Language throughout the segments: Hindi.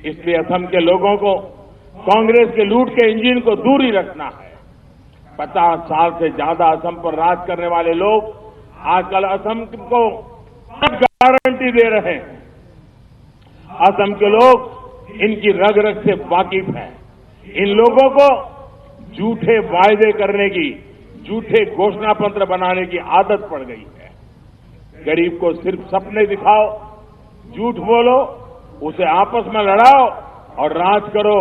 इसलिए असम के लोगों को कांग्रेस के लूट के इंजन को दूर ही रखना है। 50 साल से ज्यादा असम पर राज करने वाले लोग आजकल असम को गारंटी दे रहे हैं। असम के लोग इनकी रग रग से वाकिफ हैं। इन लोगों को झूठे वायदे करने की, झूठे घोषणा पत्र बनाने की आदत पड़ गई है। गरीब को सिर्फ सपने दिखाओ, झूठ बोलो, उसे आपस में लड़ाओ और राज करो।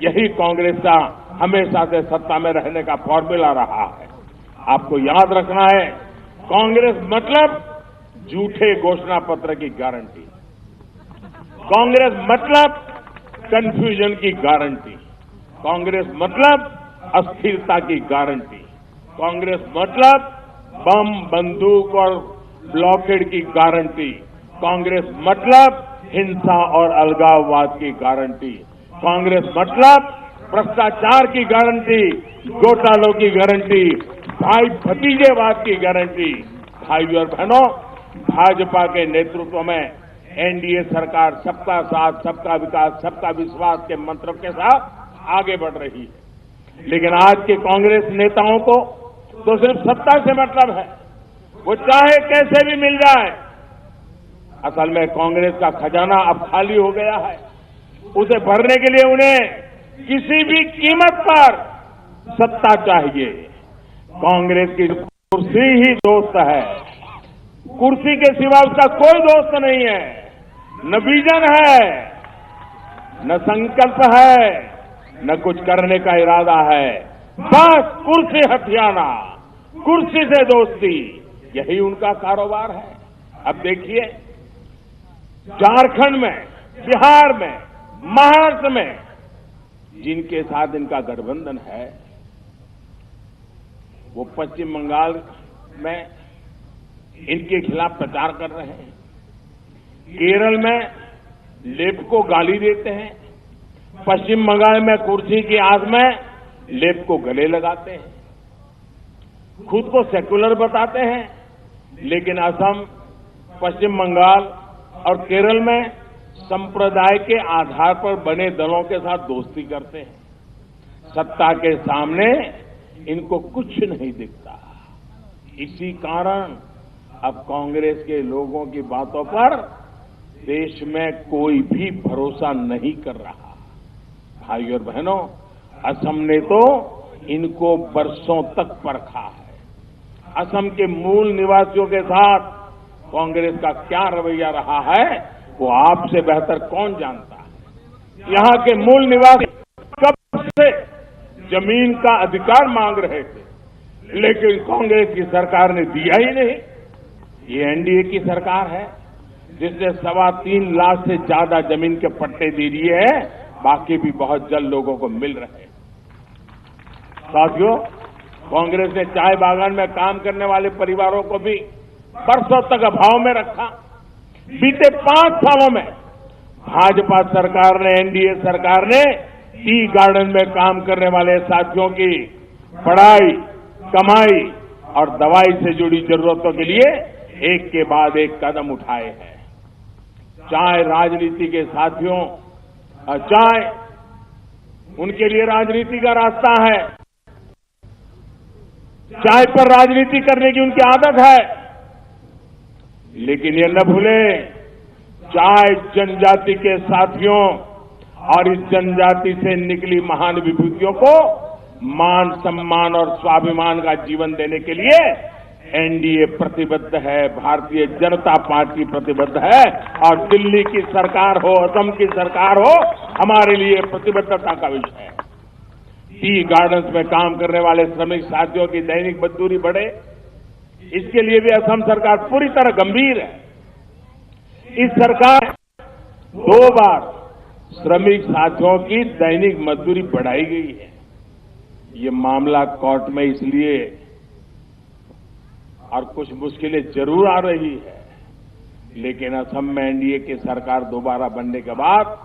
यही कांग्रेस का हमेशा से सत्ता में रहने का फॉर्मूला रहा है। आपको याद रखना है, कांग्रेस मतलब झूठे घोषणा पत्र की गारंटी, कांग्रेस मतलब कंफ्यूजन की गारंटी, कांग्रेस मतलब अस्थिरता की गारंटी, कांग्रेस मतलब बम, बंदूक और ब्लॉकेड की गारंटी, कांग्रेस मतलब हिंसा और अलगाववाद की गारंटी, कांग्रेस मतलब भ्रष्टाचार की गारंटी, घोटालों की गारंटी, भाई भतीजेवाद की गारंटी। भाइयों और बहनों, भाजपा के नेतृत्व में एनडीए सरकार सबका साथ, सबका विकास, सबका विश्वास के मंत्रों के साथ आगे बढ़ रही है। लेकिन आज के कांग्रेस नेताओं को तो सिर्फ सत्ता से मतलब है, वो चाहे कैसे भी मिल जाए। असल में कांग्रेस का खजाना अब खाली हो गया है। उसे भरने के लिए उन्हें किसी भी कीमत पर सत्ता चाहिए। कांग्रेस की कुर्सी ही दोस्त है, कुर्सी के सिवा उसका कोई दोस्त नहीं है। न विजन है, न संकल्प है, न कुछ करने का इरादा है। बस कुर्सी हथियाना, कुर्सी से दोस्ती, यही उनका कारोबार है। अब देखिए, झारखंड में, बिहार में, महाराष्ट्र में जिनके साथ इनका गठबंधन है, वो पश्चिम बंगाल में इनके खिलाफ प्रचार कर रहे हैं। केरल में लेप को गाली देते हैं। पश्चिम बंगाल में कुर्सी की आस में लेप को गले लगाते हैं। खुद को सेक्युलर बताते हैं, लेकिन असम, पश्चिम बंगाल और केरल में संप्रदाय के आधार पर बने दलों के साथ दोस्ती करते हैं। सत्ता के सामने इनको कुछ नहीं दिखता। इसी कारण अब कांग्रेस के लोगों की बातों पर देश में कोई भी भरोसा नहीं कर रहा। भाइयों और बहनों, असम ने तो इनको बरसों तक परखा है। असम के मूल निवासियों के साथ कांग्रेस का क्या रवैया रहा है, वो आपसे बेहतर कौन जानता है। यहां के मूल निवासी कब से जमीन का अधिकार मांग रहे थे, लेकिन कांग्रेस की सरकार ने दिया ही नहीं। ये एनडीए की सरकार है जिसने 3.25 लाख से ज्यादा जमीन के पट्टे दे दिए हैं। बाकी भी बहुत जल्द लोगों को मिल रहे हैं। साथियों, कांग्रेस ने चाय बागान में काम करने वाले परिवारों को भी बरसों तक अभाव में रखा। बीते 5 सालों में भाजपा सरकार ने, एनडीए सरकार ने टी गार्डन में काम करने वाले साथियों की पढ़ाई, कमाई और दवाई से जुड़ी जरूरतों के लिए एक के बाद एक कदम उठाए हैं। चाहे राजनीति के साथियों, चाहे उनके लिए राजनीति का रास्ता है, चाय पर राजनीति करने की उनकी आदत है, लेकिन ये न भूलें, चाय जनजाति के साथियों और इस जनजाति से निकली महान विभूतियों को मान, सम्मान और स्वाभिमान का जीवन देने के लिए एनडीए प्रतिबद्ध है, भारतीय जनता पार्टी प्रतिबद्ध है। और दिल्ली की सरकार हो, असम की सरकार हो, हमारे लिए प्रतिबद्धता का विषय है। टी गार्डन्स में काम करने वाले श्रमिक साथियों की दैनिक मजदूरी बढ़े, इसके लिए भी असम सरकार पूरी तरह गंभीर है। इस सरकार 2 बार श्रमिक साथियों की दैनिक मजदूरी बढ़ाई गई है। ये मामला कोर्ट में इसलिए और कुछ मुश्किलें जरूर आ रही है, लेकिन असम में एनडीए की सरकार दोबारा बनने के बाद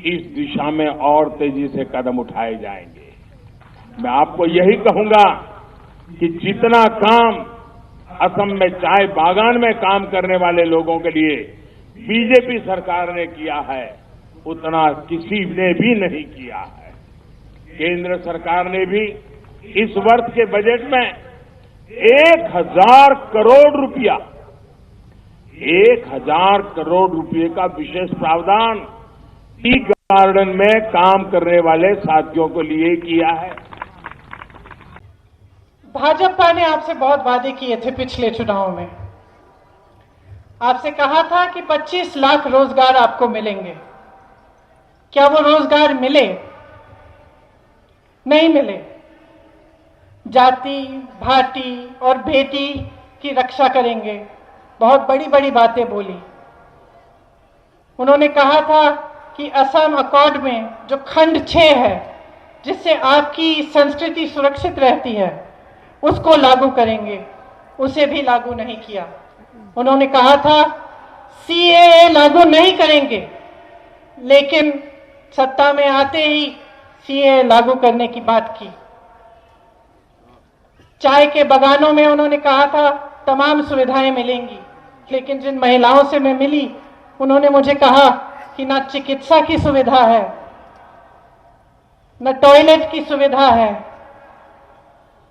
इस दिशा में और तेजी से कदम उठाए जाएंगे। मैं आपको यही कहूंगा कि जितना काम असम में चाय बागान में काम करने वाले लोगों के लिए बीजेपी सरकार ने किया है, उतना किसी ने भी नहीं किया है। केंद्र सरकार ने भी इस वर्ष के बजट में 1,000 करोड़ रुपया 1,000 करोड़ रुपए का विशेष प्रावधान टी गार्डन में काम करने वाले साथियों को लिए किया है। भाजपा ने आपसे बहुत वादे किए थे पिछले चुनाव में। आपसे कहा था कि 25 लाख रोजगार आपको मिलेंगे। क्या वो रोजगार मिले? नहीं मिले। जाति, भाटी और बेटी की रक्षा करेंगे, बहुत बड़ी बड़ी बातें बोली। उन्होंने कहा था कि असम अकॉर्ड में जो खंड 6 है, जिससे आपकी संस्कृति सुरक्षित रहती है, उसको लागू करेंगे। उसे भी लागू नहीं किया। उन्होंने कहा था सीएए लागू नहीं करेंगे, लेकिन सत्ता में आते ही सीएए लागू करने की बात की। चाय के बागानों में उन्होंने कहा था तमाम सुविधाएं मिलेंगी, लेकिन जिन महिलाओं से मैं मिली उन्होंने मुझे कहा कि ना चिकित्सा की सुविधा है, न टॉयलेट की सुविधा है,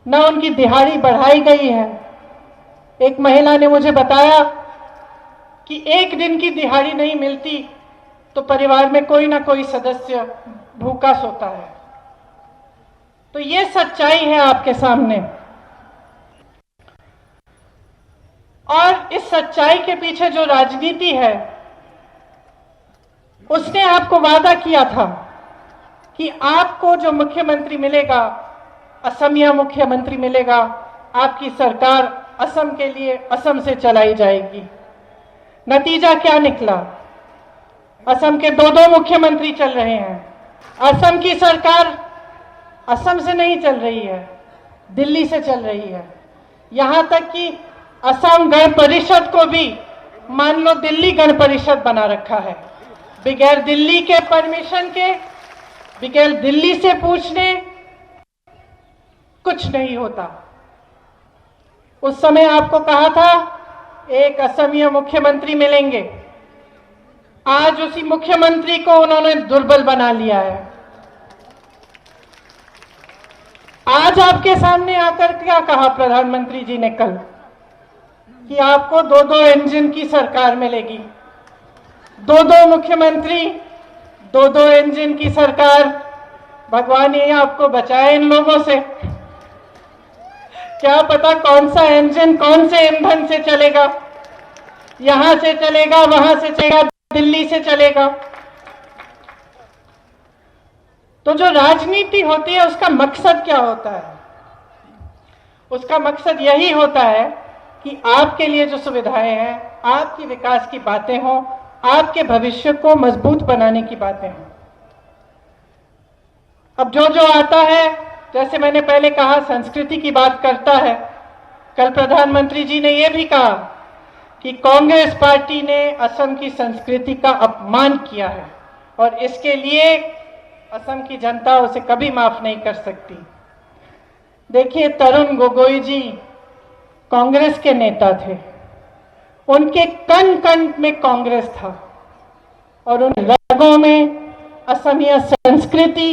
न उनकी दिहाड़ी बढ़ाई गई है। एक महिला ने मुझे बताया कि एक दिन की दिहाड़ी नहीं मिलती तो परिवार में कोई ना कोई सदस्य भूखा सोता है। तो ये सच्चाई है आपके सामने, और इस सच्चाई के पीछे जो राजनीति है, उसने आपको वादा किया था कि आपको जो मुख्यमंत्री मिलेगा, असमिया मुख्यमंत्री मिलेगा, आपकी सरकार असम के लिए असम से चलाई जाएगी। नतीजा क्या निकला? असम के 2-2 मुख्यमंत्री चल रहे हैं। असम की सरकार असम से नहीं चल रही है, दिल्ली से चल रही है। यहां तक कि असम गण परिषद को भी मान लो दिल्ली गण परिषद बना रखा है। बगैर दिल्ली के परमिशन के, बगैर दिल्ली से पूछने कुछ नहीं होता। उस समय आपको कहा था एक असमिया मुख्यमंत्री मिलेंगे। आज उसी मुख्यमंत्री को उन्होंने दुर्बल बना लिया है। आज आपके सामने आकर क्या कहा प्रधानमंत्री जी ने कल कि आपको 2-2 इंजन की सरकार मिलेगी। 2-2 मुख्यमंत्री, 2-2 इंजन की सरकार। भगवान ही आपको बचाए इन लोगों से। क्या पता कौन सा इंजन कौन से ईंधन से चलेगा, यहां से चलेगा, वहां से चलेगा, दिल्ली से चलेगा। तो जो राजनीति होती है उसका मकसद क्या होता है? उसका मकसद यही होता है कि आपके लिए जो सुविधाएं हैं, आपकी विकास की बातें हों, आपके भविष्य को मजबूत बनाने की बातें हों। अब जो जो आता है, जैसे मैंने पहले कहा, संस्कृति की बात करता है। कल प्रधानमंत्री जी ने यह भी कहा कि कांग्रेस पार्टी ने असम की संस्कृति का अपमान किया है और इसके लिए असम की जनता उसे कभी माफ नहीं कर सकती। देखिए, तरुण गोगोई जी कांग्रेस के नेता थे, उनके कण कण में कांग्रेस था और उन रगों में असमिया संस्कृति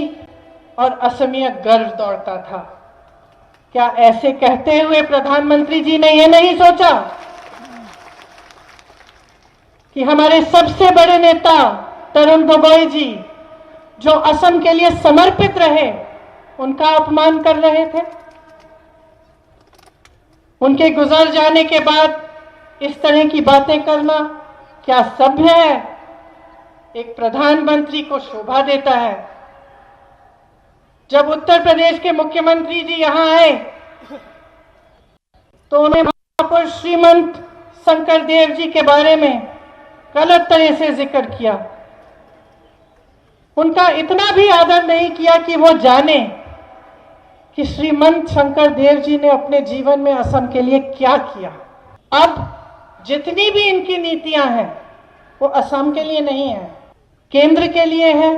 और असमिया गर्व दौड़ता था। क्या ऐसे कहते हुए प्रधानमंत्री जी ने यह नहीं सोचा कि हमारे सबसे बड़े नेता तरुण गोगोई जी, जो असम के लिए समर्पित रहे, उनका अपमान कर रहे थे? उनके गुजर जाने के बाद इस तरह की बातें करना क्या सभ्य है? एक प्रधानमंत्री को शोभा देता है? जब उत्तर प्रदेश के मुख्यमंत्री जी यहां आए तो उन्होंने महापुरुष श्रीमंत शंकर देव जी के बारे में गलत तरह से जिक्र किया। उनका इतना भी आदर नहीं किया कि वो जाने कि श्रीमंत शंकर देव जी ने अपने जीवन में असम के लिए क्या किया। अब जितनी भी इनकी नीतियां हैं वो असम के लिए नहीं है, केंद्र के लिए है,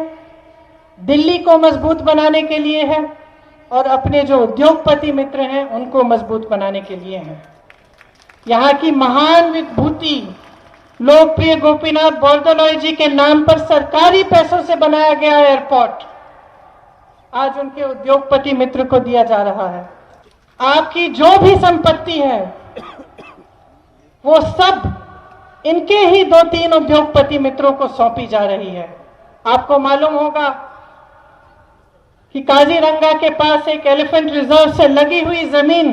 दिल्ली को मजबूत बनाने के लिए है और अपने जो उद्योगपति मित्र हैं उनको मजबूत बनाने के लिए है। यहाँ की महान विभूति लोकप्रिय गोपीनाथ बोरदोलोई जी के नाम पर सरकारी पैसों से बनाया गया एयरपोर्ट आज उनके उद्योगपति मित्र को दिया जा रहा है। आपकी जो भी संपत्ति है वो सब इनके ही 2-3 उद्योगपति मित्रों को सौंपी जा रही है। आपको मालूम होगा कि काजीरंगा के पास एक एलिफेंट रिजर्व से लगी हुई जमीन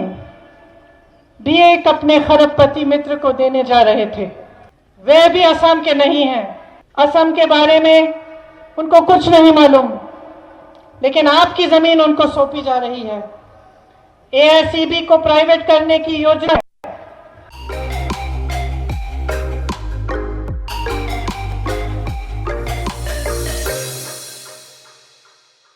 भी एक अपने खरबपति मित्र को देने जा रहे थे। वे भी असम के नहीं हैं, असम के बारे में उनको कुछ नहीं मालूम, लेकिन आपकी जमीन उनको सौंपी जा रही है। एआईसीबी को प्राइवेट करने की योजना